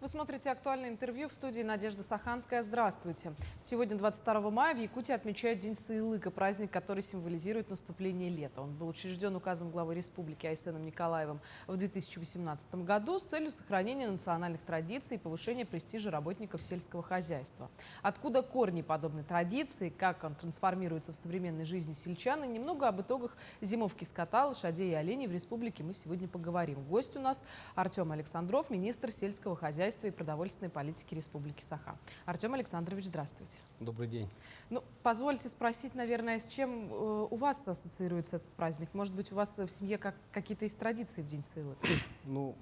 Вы смотрите «Актуальное интервью», в студии Надежда Саханская. Здравствуйте. Сегодня, 22 мая, в Якутии отмечают День Сыйлыка, праздник, который символизирует наступление лета. Он был учрежден указом главы республики Айсеном Николаевым в 2018 году с целью сохранения национальных традиций и повышения престижа работников сельского хозяйства. Откуда корни подобной традиции, как он трансформируется в современной жизни сельчан, и немного об итогах зимовки скота, лошадей и оленей в республике мы сегодня поговорим. Гость у нас Артем Александров, министр сельского хозяйства и продовольственной политики Республики Саха. Артем Александрович, здравствуйте. Добрый день. Ну, позвольте спросить, наверное, с чем у вас ассоциируется этот праздник? Может быть, у вас в семье какие-то есть традиции в День Сыйлыка? Ну,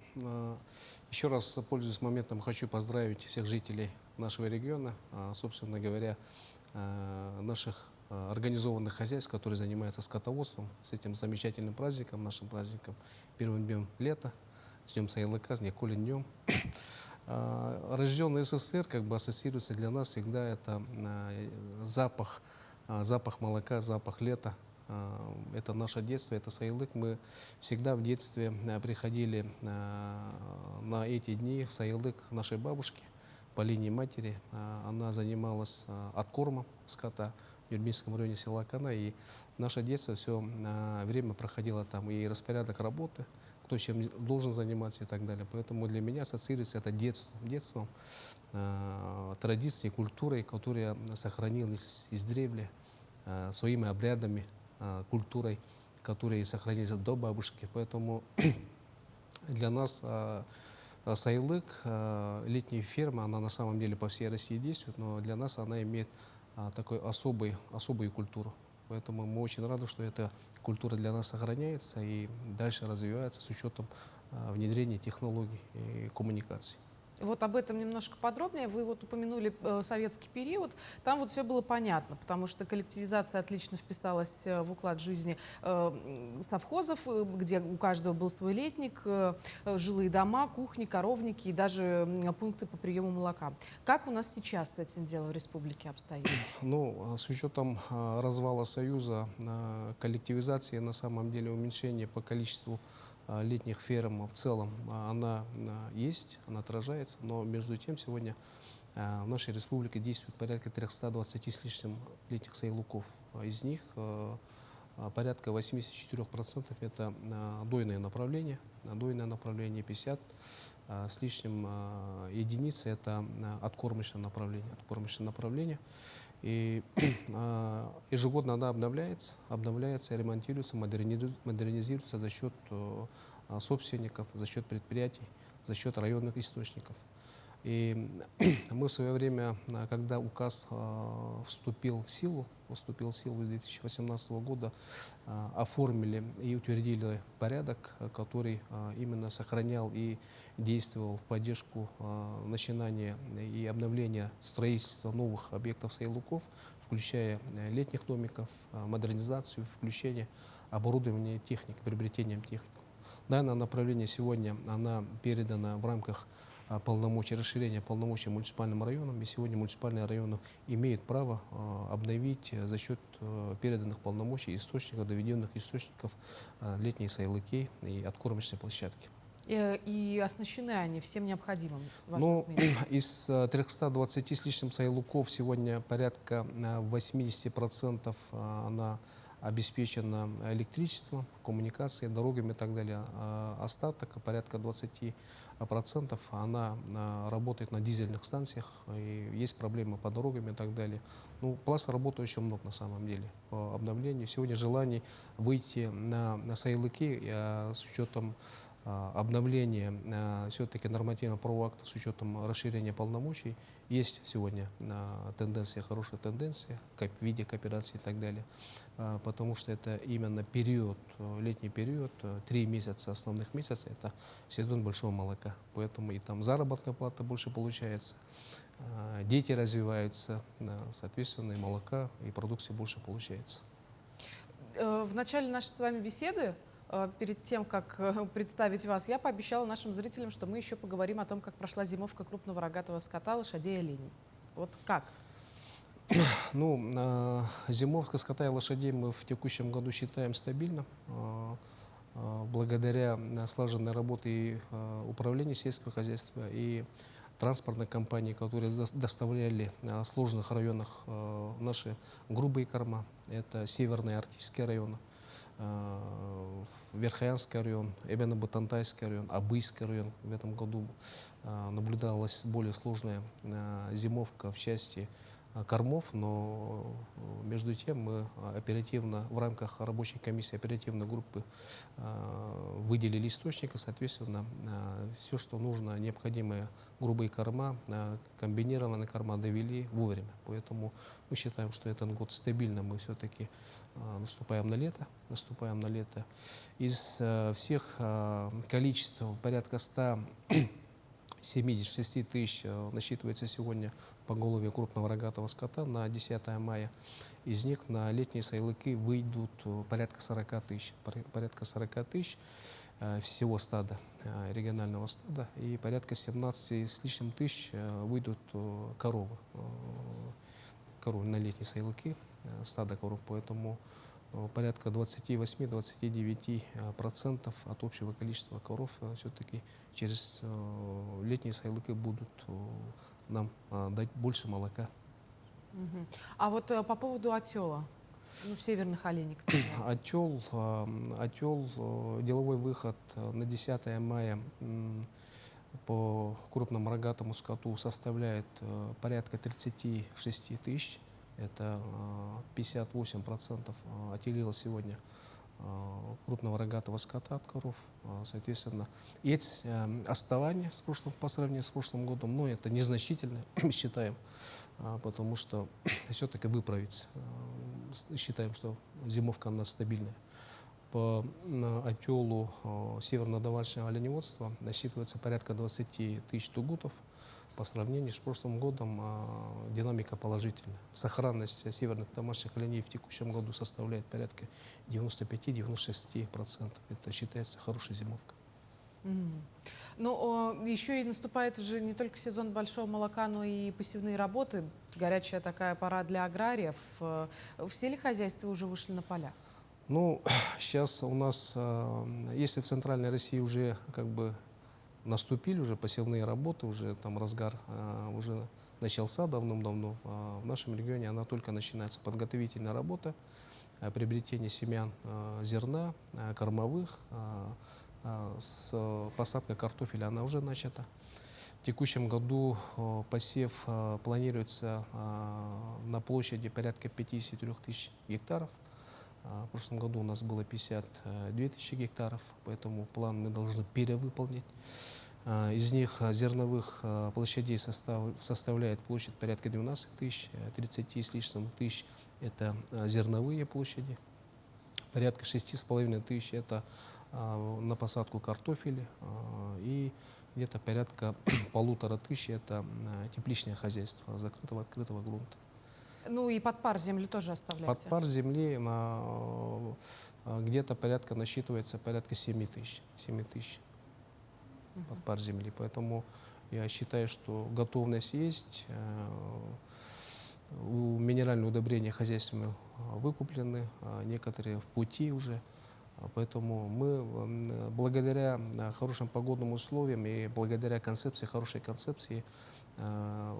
еще раз, пользуясь моментом, хочу поздравить всех жителей нашего региона, собственно говоря, наших организованных хозяйств, которые занимаются скотоводством, с этим замечательным праздником, нашим праздником, первым днем лета, с Днем Сыйлыка, с Николин днем. Рожденный СССР как бы ассоциируется для нас всегда это запах молока, запах лета. Это наше детство, это Сыйлык. Мы всегда в детстве приходили на эти дни в Сыйлык нашей бабушки по линии матери. Она занималась откормом скота в Юрминском районе села Кана. И наше детство все время проходило там и распорядок работы, кто чем должен заниматься и так далее. Поэтому для меня ассоциируется это детством, традицией, культурой, которая сохранилась издревле, своими обрядами, культурой, которые сохранились до бабушки. Поэтому для нас Сыйлык, летняя ферма, она на самом деле по всей России действует, но для нас она имеет такой особую культуру. Поэтому мы очень рады, что эта культура для нас сохраняется и дальше развивается с учетом внедрения технологий и коммуникаций. Вот об этом немножко подробнее. Вы вот упомянули советский период. Там вот все было понятно, потому что коллективизация отлично вписалась в уклад жизни совхозов, где у каждого был свой летник, жилые дома, кухни, коровники и даже пункты по приему молока. Как у нас сейчас с этим делом в республике обстоит? Ну, с учетом развала Союза, коллективизации, на самом деле уменьшение по количеству летних ферм в целом, она есть, она отражается, но между тем сегодня в нашей республике действует порядка 320 с лишним летних сайлуков. Из них порядка 84% это дойное направление 50 с лишним единиц это откормочное направление. И ежегодно она обновляется, ремонтируется, модернизируется за счет собственников, за счет предприятий, за счет районных источников. И мы в свое время, когда указ вступил в силу 2018 года, оформили и утвердили порядок, который именно сохранял и действовал в поддержку начинания и обновления строительства новых объектов Сыйлуков, включая летних домиков, модернизацию, включение оборудования техники, приобретением техники. Данное направление сегодня она передана в рамках расширения полномочий муниципальным районам. И сегодня муниципальные районы имеют право обновить за счет переданных полномочий источников, доведенных источников летние сайлыки и откормочные площадки. И оснащены они всем необходимым? Ну, из 320 с лишним сайлуков сегодня порядка 80% она обеспечена электричеством, коммуникацией, дорогами и так далее. Остаток, порядка 20%, она работает на дизельных станциях, и есть проблемы по дорогам и так далее. Ну, пласта работы очень много на самом деле по обновлению. Сегодня желание выйти на сайлыки с учетом обновления все-таки нормативно-правового акта с учетом расширения полномочий. Есть сегодня тенденция, хорошая тенденция в виде кооперации и так далее, потому что это именно период, летний период, 3 месяца, основных месяца, это сезон большого молока. Поэтому и там заработная плата больше получается, дети развиваются, соответственно, и молока, и продукции больше получается. В начале нашей с вами беседы, перед тем, как представить вас, я пообещала нашим зрителям, что мы еще поговорим о том, как прошла зимовка крупного рогатого скота, лошадей и оленей. Вот как? Ну, зимовка скота и лошадей мы в текущем году считаем стабильно. Благодаря слаженной работе и управления сельского хозяйства и транспортных компаний, которые доставляли в сложных районах наши грубые корма. Это Северный Артийский район, Верхоянский район, Эбено-Бутантайский район, Абыйский район. В этом году наблюдалась более сложная зимовка в части кормов, но между тем мы оперативно в рамках рабочей комиссии оперативной группы выделили источники, соответственно, все, что нужно, необходимые грубые корма, комбинированные корма довели вовремя. Поэтому мы считаем, что этот год стабильно, мы все-таки наступаем на лето. Из всех количеств порядка 176 тысяч насчитывается сегодня поголовье крупного рогатого скота на 10 мая. Из них на летние сайлыки выйдут порядка 40 тысяч. Всего стада, регионального стада. И порядка 17 с лишним тысяч выйдут коровы на летние сайлыки, стада коров. Поэтому порядка 28-29% от общего количества коров все-таки через летние сайлыки будут нам дать больше молока. А вот по поводу отела, северных оленей. Отел, деловой выход на 10 мая по крупному рогатому скоту составляет порядка 36 тысяч. Это 58% отелило сегодня крупного рогатого скота от коров. Соответственно, есть отставание по сравнению с прошлым годом, но это незначительно, считаем, потому что все-таки выправить. Считаем, что зимовка у нас стабильная. По отелу северно-давальшего оленеводства насчитывается порядка 20 тысяч тугутов. По сравнению с прошлым годом динамика положительная. Сохранность северных домашних оленей в текущем году составляет порядка 95-96%. Это считается хорошей зимовкой. Но еще и наступает же не только сезон большого молока, но и посевные работы. Горячая такая пора для аграриев. Все ли хозяйства уже вышли на поля? Ну, сейчас у нас, если в Центральной России уже наступили уже посевные работы, уже там разгар уже начался давным-давно. В нашем регионе она только начинается. Подготовительная работа, приобретение семян зерна, кормовых, с посадкой картофеля она уже начата. В текущем году посев планируется на площади порядка 53 тысяч гектаров. В прошлом году у нас было 52 тысячи гектаров, поэтому план мы должны перевыполнить. Из них зерновых площадей составляет площадь порядка 12 тысяч, 30 с лишним тысяч – это зерновые площади, порядка 6,5 тысяч – это на посадку картофеля, и где-то порядка 1500 – это тепличное хозяйство закрытого, открытого грунта. Ну и под пар земли тоже оставляете? Под пар земли где-то порядка насчитывается порядка 7 тысяч. Под пар земли. Поэтому я считаю, что готовность есть. Минеральные удобрения хозяйственные выкуплены, некоторые в пути уже. Поэтому мы благодаря хорошим погодным условиям и благодаря хорошей концепции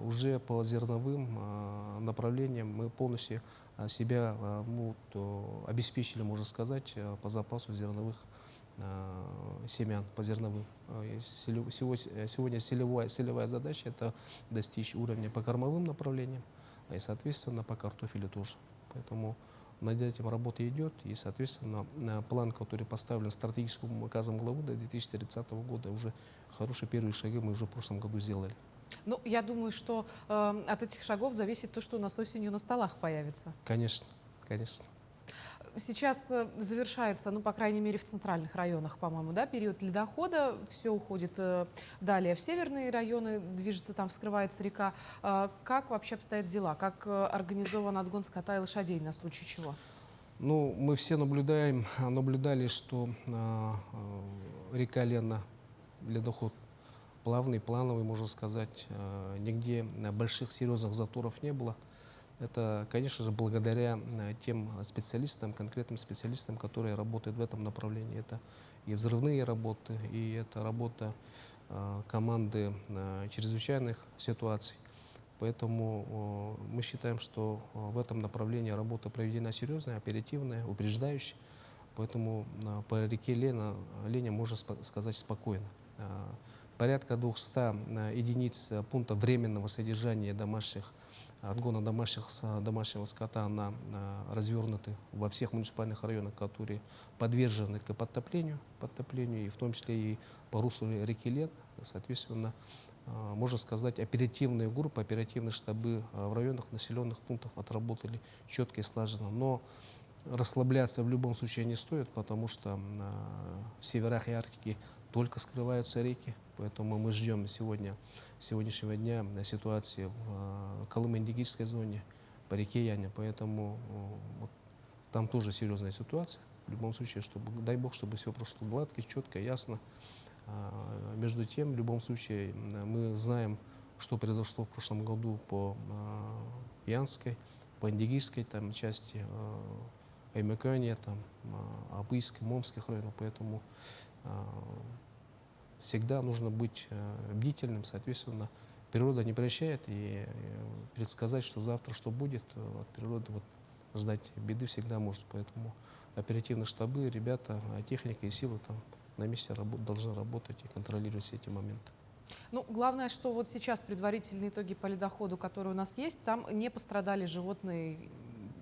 уже по зерновым направлениям мы полностью себя обеспечили, можно сказать, по запасу зерновых семян по зерновым. Сегодня целевая задача – это достичь уровня по кормовым направлениям, и, соответственно, по картофелю тоже. Поэтому над этим работа идет, и, соответственно, план, который поставлен стратегическим указом главы до 2030 года, уже хорошие первые шаги мы уже в прошлом году сделали. Ну, я думаю, что от этих шагов зависит то, что у нас осенью на столах появится. Конечно, конечно. Сейчас завершается, по крайней мере, в центральных районах, по-моему, да, период ледохода. Все уходит далее в северные районы, движется там, вскрывается река. Как вообще обстоят дела? Как организован отгон скота и лошадей на случай чего? Ну, мы все наблюдали, что река Лена, ледоход плавный, плановый, можно сказать, нигде больших серьезных заторов не было. Это, конечно же, благодаря тем специалистам, конкретным специалистам, которые работают в этом направлении. Это и взрывные работы, и это работа команды чрезвычайных ситуаций. Поэтому мы считаем, что в этом направлении работа проведена серьезная, оперативная, упреждающая. Поэтому по реке Леня можно сказать спокойно. Порядка 200 единиц пунктов временного содержания отгона домашнего скота развернуты во всех муниципальных районах, которые подвержены к подтоплению, и в том числе и по руслу реки Лен. Соответственно, можно сказать, оперативные группы, оперативные штабы в районах населенных пунктов отработали четко и слаженно. Но расслабляться в любом случае не стоит, потому что в северах и Арктике только скрываются реки. Поэтому мы ждем сегодняшнего дня ситуации в Колымо-Индигирской зоне по реке Яня. Поэтому там тоже серьезная ситуация. В любом случае, дай Бог, чтобы все прошло гладко, четко, ясно. Между тем, в любом случае, мы знаем, что произошло в прошлом году по Янской, по Индигирской части, Аймакане, Апыйской, Момских районах. Поэтому всегда нужно быть бдительным. Соответственно, природа не прощает, и предсказать, что завтра что будет, от природы ждать беды всегда может. Поэтому оперативные штабы, ребята, техника и силы там на месте должны работать и контролировать все эти моменты. Ну, главное, что вот сейчас предварительные итоги по ледоходу, которые у нас есть, там не пострадали животные.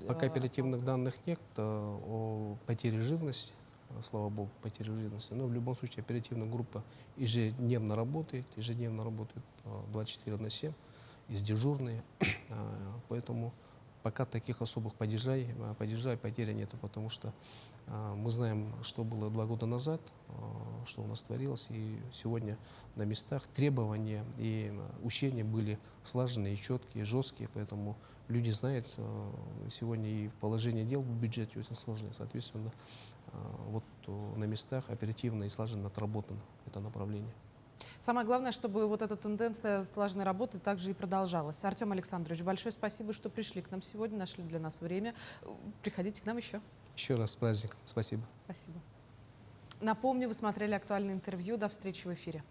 Пока оперативных данных нет о потере живности, слава богу, потере живности. Но в любом случае оперативная группа ежедневно работает 24/7, есть дежурные. Поэтому пока таких особых падежей, потери нету, потому что мы знаем, что было 2 года назад, что у нас творилось, и сегодня на местах требования и учения были слаженные, четкие, жесткие, поэтому люди знают, сегодня и положение дел в бюджете очень сложное, соответственно, на местах оперативно и слаженно отработано это направление. Самое главное, чтобы вот эта тенденция слаженной работы также и продолжалась. Артем Александрович, большое спасибо, что пришли к нам сегодня, нашли для нас время. Приходите к нам еще. Еще раз с праздником. Спасибо. Спасибо. Напомню, вы смотрели актуальное интервью. До встречи в эфире.